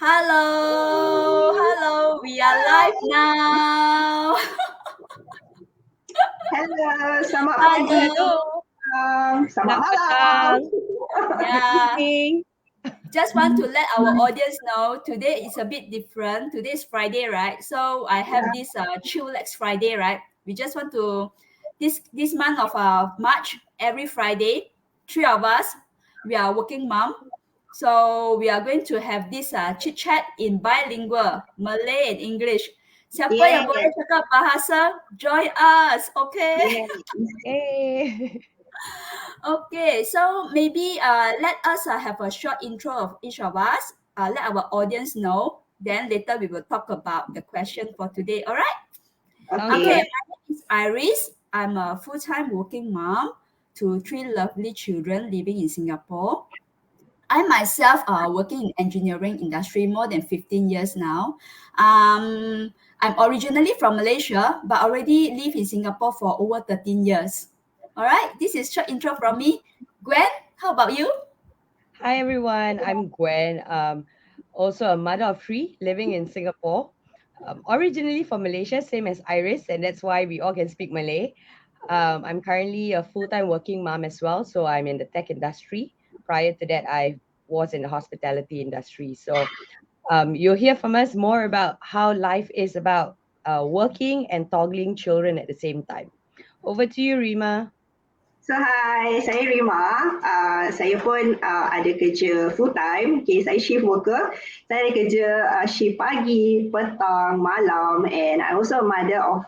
Hello, hello, we are live now. Hello, selamat pagi. Hello, Selamat Selamat malam. petang. Good yeah. evening. Just want to let our audience know today is a bit different. Today is Friday, right? So I have this Chillax Friday, right? We just want to this month of March, every Friday, three of us, we are working mom. So we are going to have this chit chat in bilingual, Malay and English. Siapa Yeah. yang boleh cakap bahasa, join us, okay? Hey. Okay, so maybe let us have a short intro of each of us. Let our audience know. Then later we will talk about the question for today. All right. Sounds Okay, Okay. good. my name is Iris. I'm a full-time working mom to three lovely children living in Singapore. I myself working in engineering industry more than 15 years now. I'm originally from Malaysia, but already live in Singapore for over 13 years. All right, this is short intro from me. Gwen, how about you? Hi everyone. I'm Gwen. Also a mother of three living in Singapore. Originally from Malaysia, same as Iris, and that's why we all can speak Malay. I'm currently a full-time working mom as well, so I'm in the tech industry. Prior to that, I was in the hospitality industry. So you'll hear from us more about how life is about working and toggling children at the same time. Over to you, Rima. So, hi, saya Rima. Saya pun ada kerja full time. Okay, saya shift worker. Saya ada kerja shift pagi, petang, malam, and I also a mother of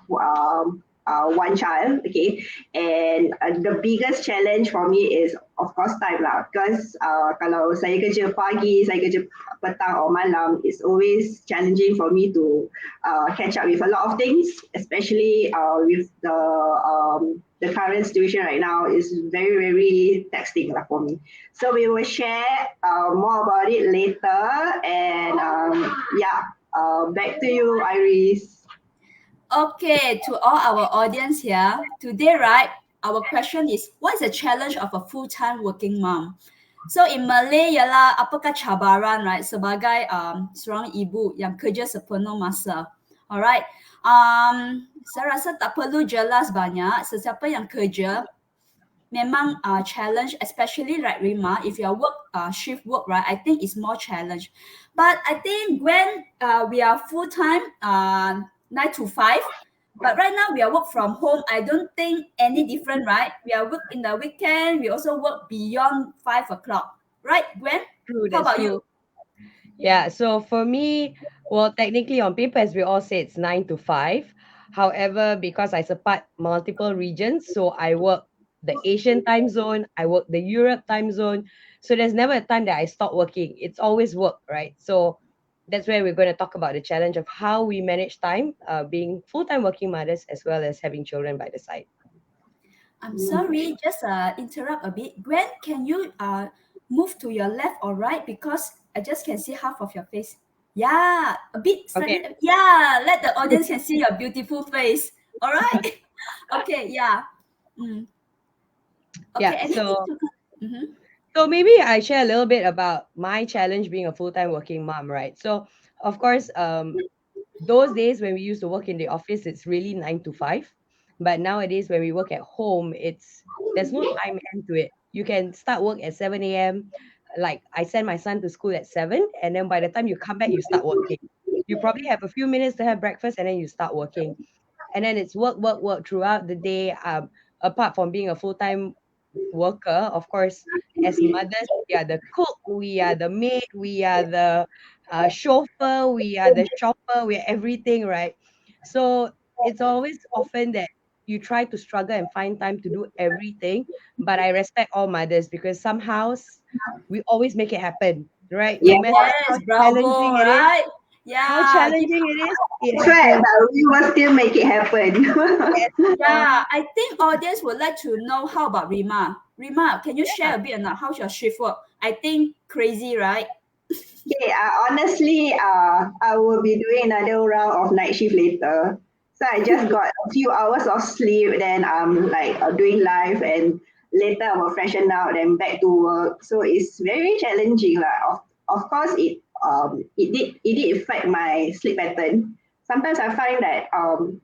one child. Okay, and the biggest challenge for me is of course time lah. Because kalau saya kerja pagi, saya kerja petang or malam, it's always challenging for me to catch up with a lot of things, especially with the current situation right now is very, very taxing for me. So we will share more about it later. And back to you, Iris. Okay, to all our audience here, today, right, our question is, what is the challenge of a full-time working mom? So in Malay ialah apakah cabaran, right, sebagai seorang ibu yang kerja sepenuh masa. Alright. Saya rasa tak perlu jelas banyak, sesiapa yang kerja memang challenge, especially like Rima, if your work shift work, right, I think it's more challenge. But I think when we are full-time 9 to 5, but right now we are work from home, I don't think any different, right? We are work in the weekend, we also work beyond 5 o'clock, right, Gwen? True, How that's about you? true. Yeah, so for me, well, technically on paper, as we all say, it's 9 to 5. However, because I support multiple regions, so I work the Asian time zone, I work the Europe time zone. So there's never a time that I stop working. It's always work, right? So that's where we're going to talk about the challenge of how we manage time, being full-time working mothers as well as having children by the side. I'm sorry, just interrupt a bit. Gwen, can you move to your left or right because I just can see half of your face. Yeah, a bit Okay. slightly. Yeah, let the audience can see your beautiful face. All right. Okay. Yeah. Mm. Okay. Yeah. Anything So to? Mm-hmm. So maybe I share a little bit about my challenge being a full-time working mom, right? So of course, those days when we used to work in the office, it's really 9 to 5. But nowadays when we work at home, there's no time end to it. You can start work at 7 a.m. Like I send my son to school at 7, and then by the time you come back, you start working. You probably have a few minutes to have breakfast and then you start working. And then it's work, work, work throughout the day. Apart from being a full-time worker, of course, as mothers, we are the cook, we are the maid, we are the chauffeur, we are the shopper, we are everything, right? So it's always often that you try to struggle and find time to do everything. But I respect all mothers because somehow we always make it happen, right? No Yeah, matter how Yes, bravo. challenging it is, Right. how Yeah. Give. challenging it is, it sweat, happens. but we will still make it happen. Yes, Yeah. I think audience would like to know how about Rima. Rima, can you share yeah. a bit on how's your shift work? I think crazy, right? Okay, honestly, I will be doing another round of night shift later. So I just got a few hours of sleep, then I'm like doing live, and later I will freshen out and back to work. So it's very challenging. Of course, it it did affect my sleep pattern. Sometimes I find that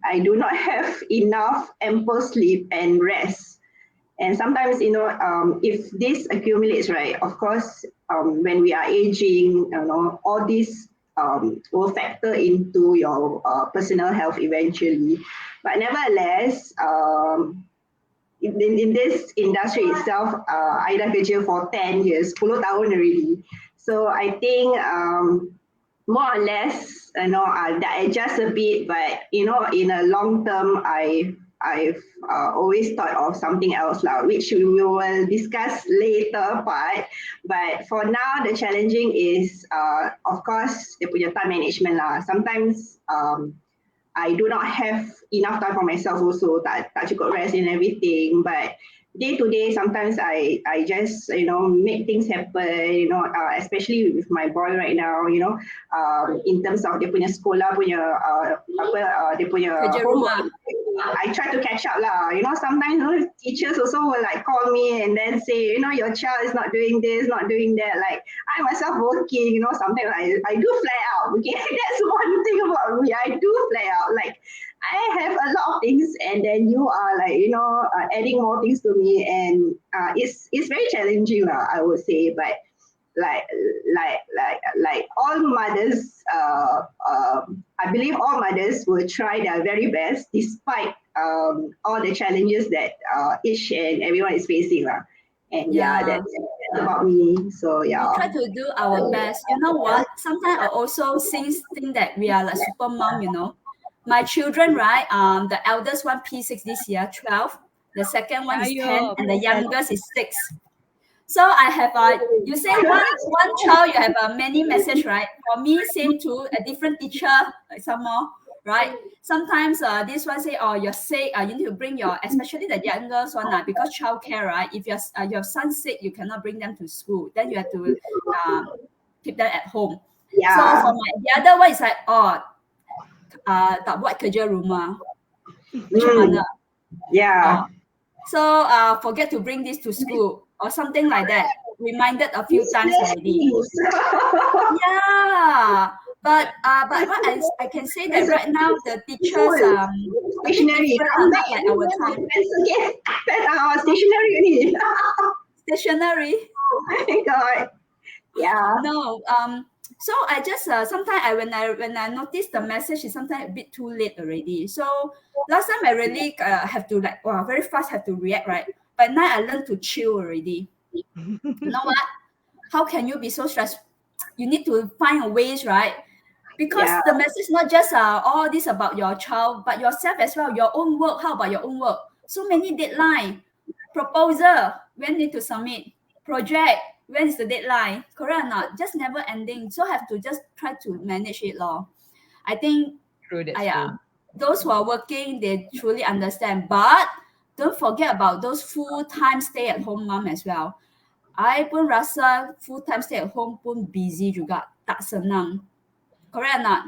I do not have enough ample sleep and rest. And sometimes, if this accumulates, right, of course, when we are aging, all these will factor into your personal health eventually. But nevertheless, in this industry itself, I dah kerja for 10 years, 10 tahun already. So I think more or less, that adjust a bit, but in a long term, I've always thought of something else lah, which we will discuss later part. But for now, the challenging is, of course, dia punya time management lah. Sometimes I do not have enough time for myself also, tak cukup rest and everything. But day to day, sometimes I just make things happen. Especially with my boy right now. In terms of dia punya sekolah punya dia punya Kerja homework. rumah. I try to catch up lah. Sometimes teachers also will like call me and then say, your child is not doing this, not doing that. Like I myself working, sometimes I do flare out. Okay, that's one thing about me. I do flare out. Like I have a lot of things, and then you are like, adding more things to me, and it's very challenging lah, I would say. But like all mothers, I believe all mothers will try their very best despite all the challenges that each and everyone is facing lah. And that's about me. So We try to do our best. You know what? Sometimes I also think that we are like super mom, My children, right? The eldest one P6 this year, 12. The second one is 10, and the youngest is 6. So I have you say one child, you have many message, right? For me, same too, a different teacher, like some more, right? Sometimes this one say, oh, you're sick, you need to bring especially the youngest one, because childcare, right? If your son's sick, you cannot bring them to school. Then you have to keep them at home. Yeah. So for the other one is like, tak buat kerja rumah. Macam mana? Yeah. So forget to bring this to school or something like that. Reminded a few times already. Yeah. But what I can say that right now the teachers stationary. not like our time. Stationary. Stationary. Oh my God. Yeah. No. So I just sometimes when I notice the message is sometimes a bit too late already. So last time I really have to very fast have to react, right? But now I learned to chill already. You know what? How can you be so stressed? You need to find a ways, right? Because the message not just all this about your child, but yourself as well. Your own work. How about your own work? So many deadline, proposal. When need to submit? Project. When is the deadline? Correct or not? Just never ending. So have to just try to manage it, lor. I think True, that's true. those who are working, they truly understand. But don't forget about those full-time stay-at-home mom as well. I pun rasa full-time stay-at-home pun busy juga. Tak senang. Correct or not?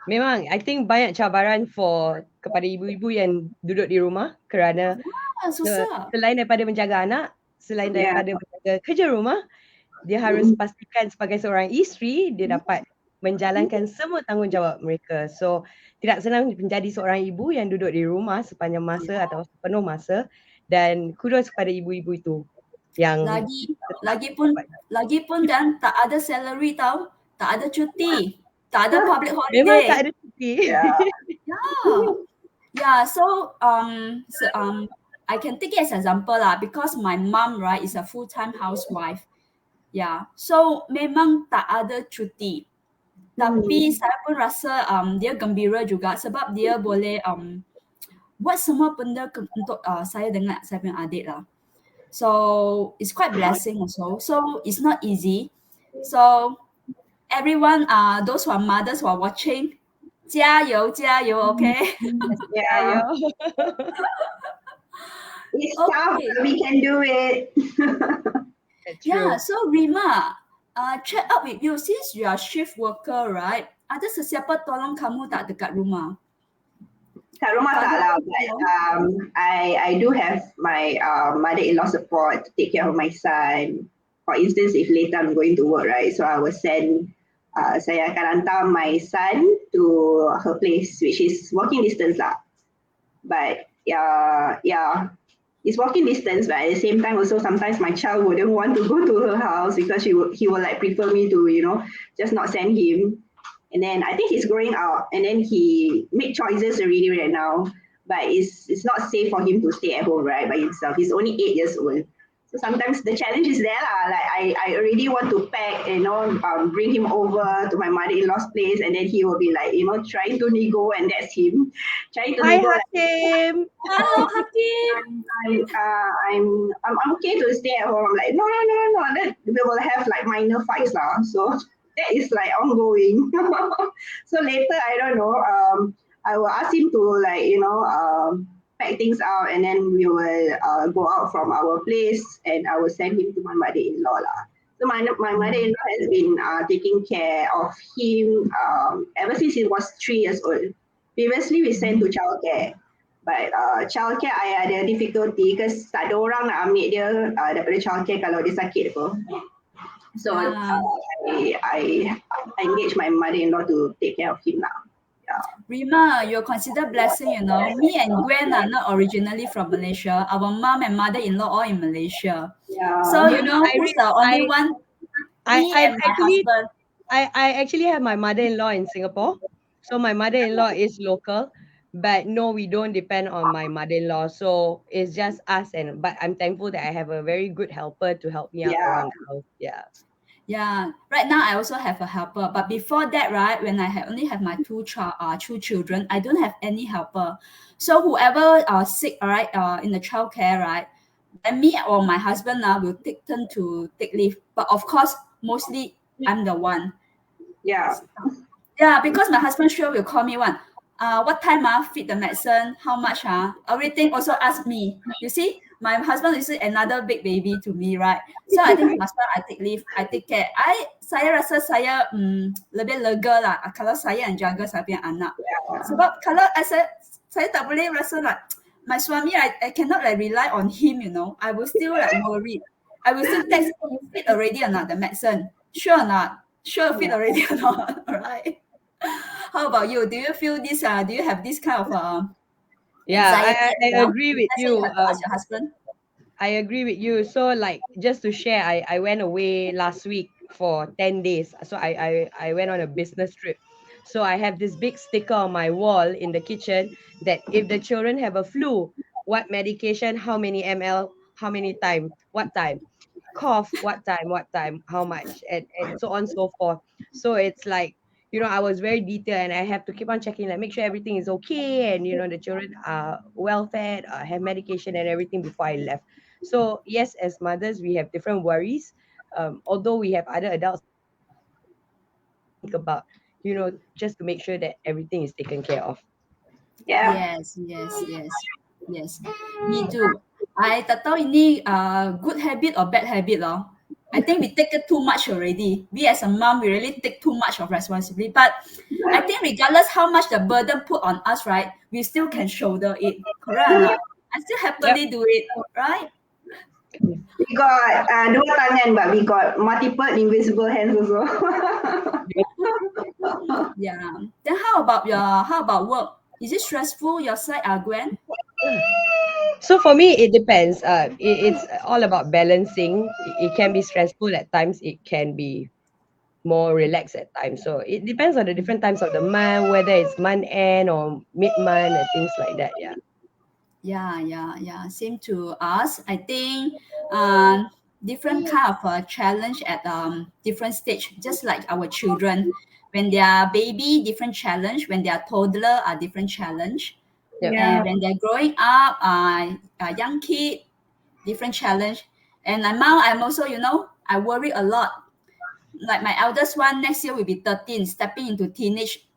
Memang, I think banyak cabaran kepada ibu-ibu yang duduk di rumah kerana susah. Selain daripada menjaga anak, selain daripada menjaga kerja rumah, dia harus pastikan sebagai seorang isteri dia dapat menjalankan semua tanggungjawab mereka. So tidak senang menjadi seorang ibu yang duduk di rumah sepanjang masa atau sepenuh masa, dan kudos kepada ibu-ibu itu yang lagi pun kan tak ada salary tau, tak ada cuti, tak ada public holiday. Memang tak ada cuti. So I can take it as example lah, because my mom, right, is a full-time housewife. So memang tak ada cuti. Tapi saya pun rasa dia gembira juga sebab dia boleh buat semua benda untuk saya dengan saya punya adik lah. So it's quite blessing also. So it's not easy. So everyone, those who are mothers who are watching, 加油加油, okay? It's tough, but we can do it. So Rima, check up with you, since you are shift worker, right? Ada sesiapa tolong kamu tak dekat rumah? Kat rumah tak lah, but I do have my mother-in-law support to take care of my son. For instance, if later I'm going to work, right? So I will send saya akan hantar my son to her place, which is walking distance lah. But yeah, it's walking distance, but at the same time also sometimes my child wouldn't want to go to her house because he will like prefer me to, just not send him. And then I think he's growing out, and then he made choices already right now, but it's not safe for him to stay at home, right, by himself. He's only 8 years old. So sometimes the challenge is there lah. Like I already want to pack, bring him over to my mother-in-law's place, and then he will be like, trying to nego, and that's him trying to Hi, nego. Hakim. Hello, Hakim. I'm okay to stay at home. I'm like, no. Then we will have like minor fights lah. So that is like ongoing. So later, I don't know. I will ask him to like pack things out, and then we will go out from our place, and I will send him to my mother-in-law lah. So my mother-in-law has been taking care of him ever since he was 3 years old. Previously, we sent to childcare. But childcare I ada difficulty because tak ada orang nak ambil dia daripada childcare kalau dia sakit apa. So I engage my mother-in-law to take care of him now. Yeah. Rima, you're considered blessing, Me and Gwen are not originally from Malaysia. Our mom and mother-in-law all in Malaysia. Yeah. So who's the only one? Me and my husband. I actually have my mother-in-law in Singapore. So my mother-in-law is local, but no, we don't depend on my mother-in-law. So it's just us, but I'm thankful that I have a very good helper to help me out around the house. Yeah. Yeah, right now I also have a helper, but before that, right, when I only have my two children, I don't have any helper. So whoever sick, right, in the childcare, right, then me or my husband now will take turn to take leave. But of course, mostly I'm the one. Yeah. Yeah, because my husband sure will call me one. What time feed the medicine? How much? Everything also ask me. You see, my husband is another big baby to me, right? So I think must I take leave, I take care. Saya rasa saya lebih lega lah kalau saya yang jaga saya punya anak. Sebab kalau saya tak boleh rasa like my suami, I cannot like rely on him, I will still like worried. I will still text him, you feed already or not the medicine? Sure or not? Sure feed already or not? Alright. How about you? Do you feel this? Do you have this kind of I agree with you. Ask your husband. I agree with you. So like just to share, I went away last week for 10 days. So I went on a business trip. So I have this big sticker on my wall in the kitchen that if the children have a flu, what medication, how many ml, how many time, what time, cough, what time, how much, and so on and so forth. So it's like, I was very detailed, and I have to keep on checking, like make sure everything is okay, and the children are well fed, have medication and everything before I left. So yes, as mothers, we have different worries. Although we have other adults think about, just to make sure that everything is taken care of. Yeah. Yes. Me too. I tak tahu ini good habit or bad habit loh. I think we take it too much already. We as a mom, we really take too much of responsibility. But I think regardless how much the burden put on us, right, we still can shoulder it. Correct or not? I still happily do it, right? We got dua tangan, but we got multiple invisible hands also. Yeah. Then how about work? Is it stressful your side, Gwen? So for me, it depends. It's all about balancing. It can be stressful at times. It can be more relaxed at times. So it depends on the different times of the month, whether it's month end or mid month and things like that. Yeah. Yeah. Same to us. I think different kind of challenge at different stage, just like our children. When they are baby, different challenge. When they are toddler, a different challenge. Yep. And when they're growing up, a young kid, different challenge. And now I'm also, I worry a lot. Like my eldest one next year will be 13, stepping into teenage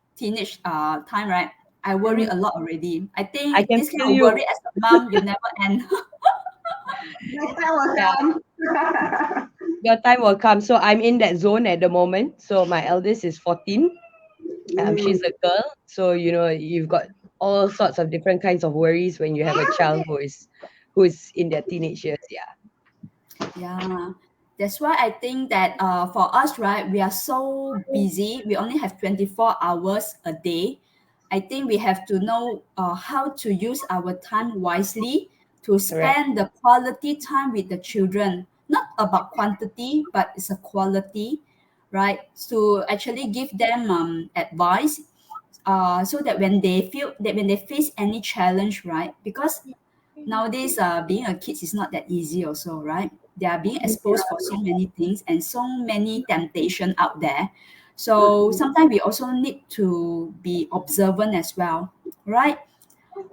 time, right? I worry a lot already. I think I can this feel kind of you. worry as a mom, you never end. Next time will come. Your time will come. So I'm in that zone at the moment. So my eldest is 14. She's a girl. So you've got all sorts of different kinds of worries when you have a child who is in their teenage years. Yeah. Yeah. That's why I think that for us, right, we are so busy. We only have 24 hours a day. I think we have to know how to use our time wisely to Correct. spend the quality time with the children. Not about quantity, but it's a quality, right? To actually give them advice so that when they face any challenge, right? Because nowadays being a kid is not that easy also, right? They are being exposed for so many things and so many temptation out there. So sometimes we also need to be observant as well, right?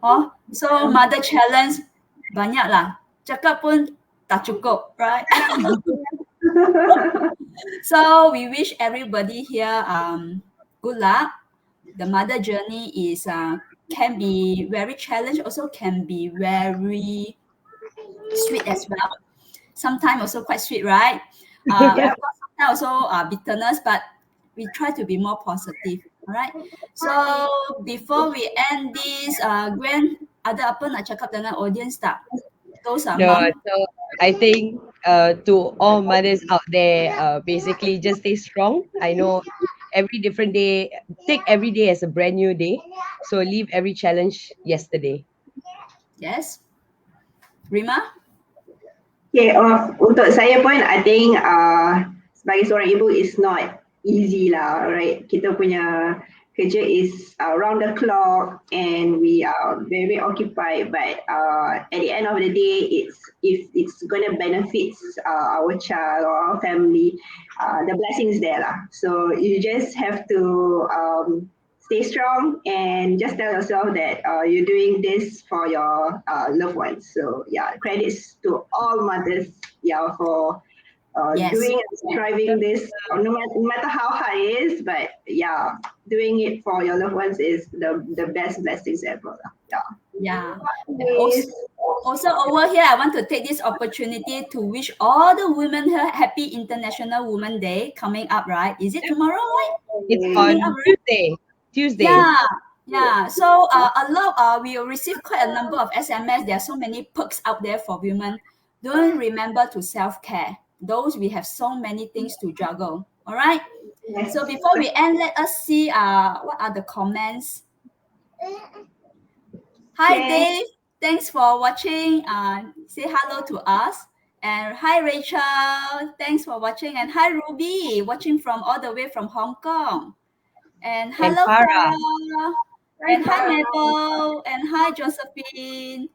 Oh, so mother challenge banyak lah. Cakap pun tak cukup, right? So we wish everybody here good luck. The mother journey is can be very challenged, also can be very sweet as well. Sometimes also quite sweet, right? Yeah. Of course, sometimes also bitterness, but we try to be more positive. All right. So before we end this, Gwen, ada apa nak cakap dengan audience tak? Those are No, mom. so I think to all mothers out there, basically just stay strong. I know every different day, take every day as a brand new day. So leave every challenge yesterday. Yes. Rima? Okay, untuk saya pun I think sebagai seorang ibu is not easy lah, right? Kita punya kerja is around the clock and we are very occupied, but at the end of the day, if it's gonna benefit our child or our family, the blessing is there lah. So you just have to stay strong and just tell yourself that you're doing this for your loved ones. So yeah, credits to all mothers, yeah, for Yes. doing and striving this, no matter how hard it is, but yeah, doing it for your loved ones is the best blessings ever. Yeah. Yeah. And Anyways, also over here, I want to take this opportunity to wish all the women here happy International Women Day coming up, right? Is it tomorrow, right? It's Coming on up, right? Tuesday. Tuesday. Yeah, yeah. So a lot we will receive quite a number of SMS. There are so many perks out there for women. Don't remember to self-care. Those we have so many things to juggle. All right. yes. So before we end, let us see what are the comments. Hi Okay. Dave, thanks for watching. Say hello to us. And hi Rachel, thanks for watching. And hi Ruby, watching from all the way from Hong Kong. And And hello Farah. Farah. And hi Mabel. And hi Josephine.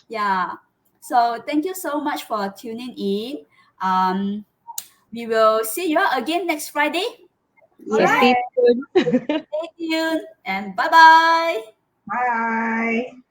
Yeah. So thank you so much for tuning in. We will see you again next Friday. All So right. stay tuned. Stay tuned and bye bye. Bye.